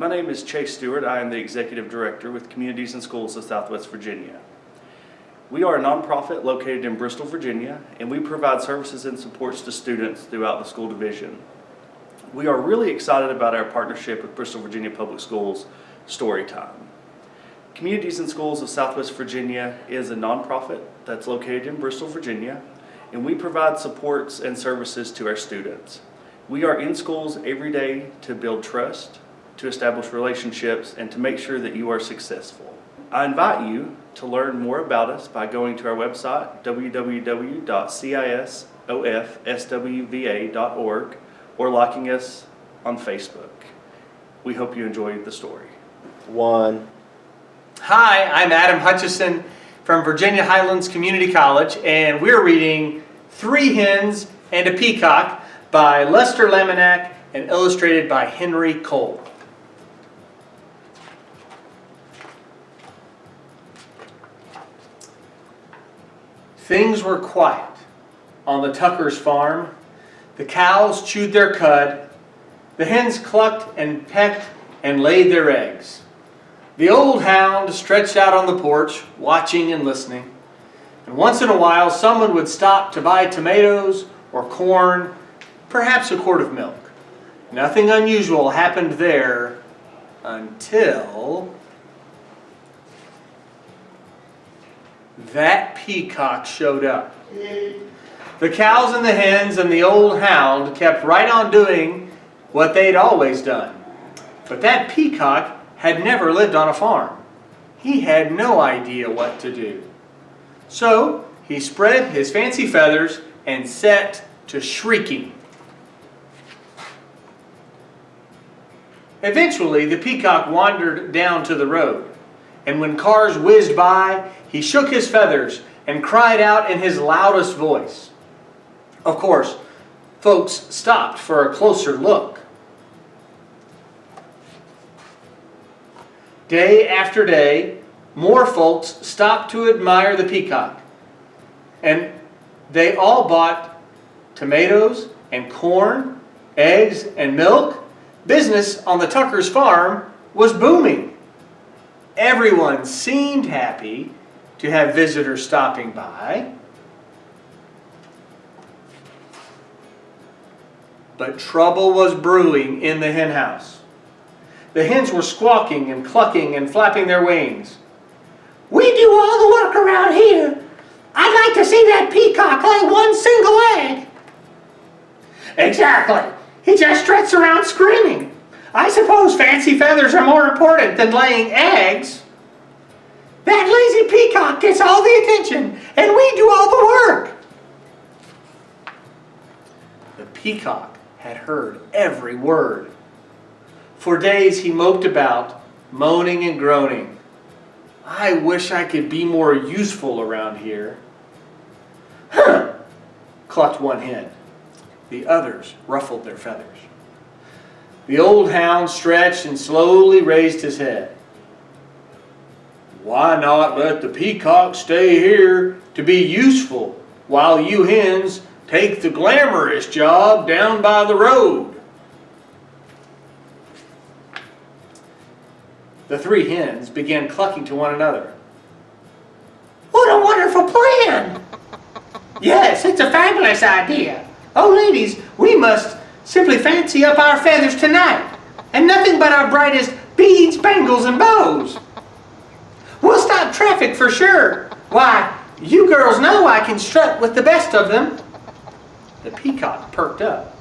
My name is Chase Stewart. I am the Executive Director with Communities and Schools of Southwest Virginia. We are a nonprofit located in Bristol, Virginia, and we provide services and supports to students throughout the school division. We are really excited about our partnership with Bristol, Virginia Public Schools Storytime. Communities and Schools of Southwest Virginia is a nonprofit that's located in Bristol, Virginia, and we provide supports and services to our students. We are in schools every day to build trust, to establish relationships, and to make sure that you are successful. I invite you to learn more about us by going to our website, www.cisofswva.org, or liking us on Facebook. We hope you enjoyed the story. Hi, I'm Adam Hutchison from Virginia Highlands Community College, and we're reading Three Hens and a Peacock by Lester Laminack and illustrated by Henry Cole. Things were quiet on the Tuckers' farm. The cows chewed their cud. The hens clucked and pecked and laid their eggs. The old hound stretched out on the porch, watching and listening. And once in a while, someone would stop to buy tomatoes or corn, perhaps a quart of milk. Nothing unusual happened there until that peacock showed up. The cows and the hens and the old hound kept right on doing what they'd always done. But that peacock had never lived on a farm. He had no idea what to do. So he spread his fancy feathers and set to shrieking. Eventually, the peacock wandered down to the road, and when cars whizzed by, he shook his feathers and cried out in his loudest voice. Of course, folks stopped for a closer look. Day after day, more folks stopped to admire the peacock, and they all bought tomatoes and corn, eggs and milk. Business on the Tuckers' farm was booming. Everyone seemed happy to have visitors stopping by. But trouble was brewing in the hen house. The hens were squawking and clucking and flapping their wings. We do all the work around here. I'd like to see that peacock lay one single egg. Exactly. He just struts around screaming. I suppose fancy feathers are more important than laying eggs. That lazy peacock gets all the attention, and we do all the work. The peacock had heard every word. For days he moped about, moaning and groaning. I wish I could be more useful around here. Huh, clucked one hen. The others ruffled their feathers. The old hound stretched and slowly raised his head. Why not let the peacock stay here to be useful while you hens take the glamorous job down by the road? The three hens began clucking to one another. What a wonderful plan! Yes, it's a fabulous idea. Oh, ladies, we must simply fancy up our feathers tonight, and nothing but our brightest beads, bangles, and bows. We'll stop traffic for sure. Why, you girls know I can strut with the best of them. The peacock perked up.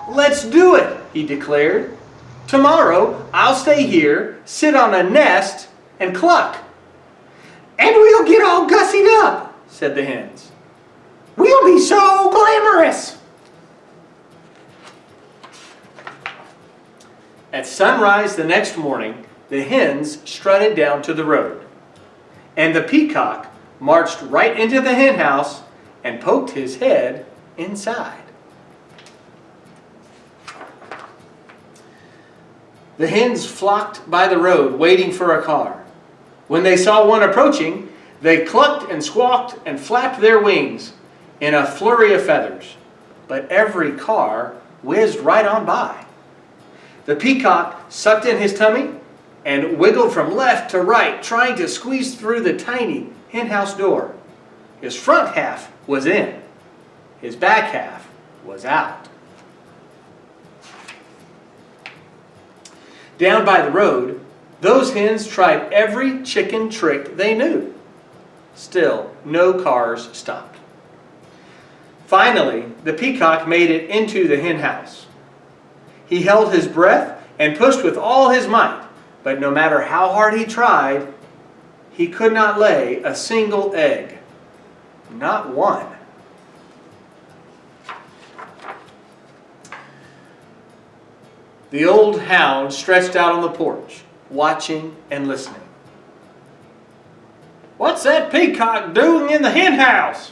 Let's do it, he declared. Tomorrow, I'll stay here, sit on a nest, and cluck. And we'll get all gussied up, said the hens. We'll be so glamorous. At sunrise the next morning, the hens strutted down to the road, and the peacock marched right into the hen house and poked his head inside. The hens flocked by the road, waiting for a car. When they saw one approaching, they clucked and squawked and flapped their wings in a flurry of feathers. But every car whizzed right on by. The peacock sucked in his tummy and wiggled from left to right, trying to squeeze through the tiny henhouse door. His front half was in. His back half was out. Down by the road, those hens tried every chicken trick they knew. Still, no cars stopped. Finally, the peacock made it into the hen house. He held his breath and pushed with all his might, but no matter how hard he tried, he could not lay a single egg. Not one. The old hound stretched out on the porch, watching and listening. "What's that peacock doing in the hen house?"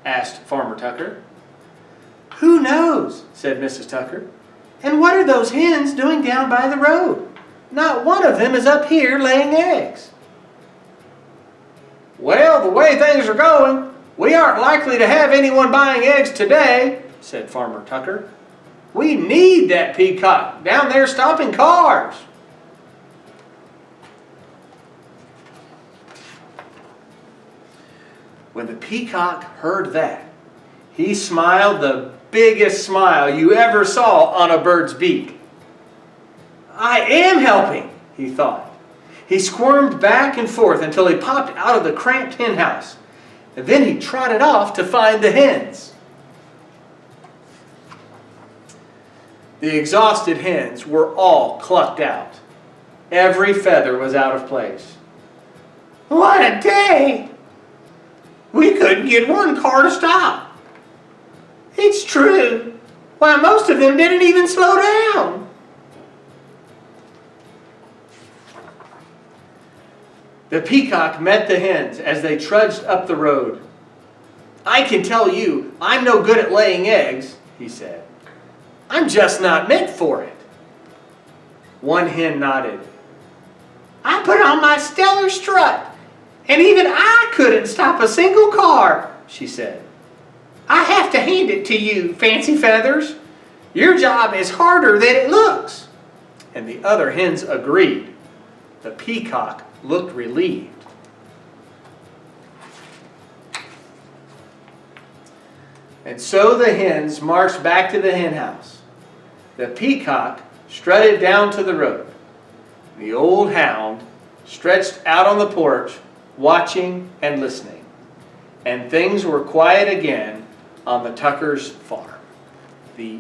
asked Farmer Tucker. Who knows, said Mrs. Tucker. And what are those hens doing down by the road? Not one of them is up here laying eggs. "Well, the way things are going, we aren't likely to have anyone buying eggs today," said Farmer Tucker. "We need that peacock down there stopping cars." When the peacock heard that, he smiled the biggest smile you ever saw on a bird's beak. "I am helping," he thought. He squirmed back and forth until he popped out of the cramped hen house, and then he trotted off to find the hens. The exhausted hens were all clucked out. Every feather was out of place. What a day! We couldn't get one car to stop. It's true. Why, most of them didn't even slow down. The peacock met the hens as they trudged up the road. "I can tell you, I'm no good at laying eggs," he said. "I'm just not meant for it." One hen nodded. I put on my stellar strut, and even I couldn't stop a single car, she said. I have to hand it to you, Fancy Feathers. Your job is harder than it looks. And the other hens agreed. The peacock looked relieved. And so the hens marched back to the hen house. The peacock strutted down to the road. The old hound stretched out on the porch, watching and listening. And things were quiet again on the Tuckers' farm. The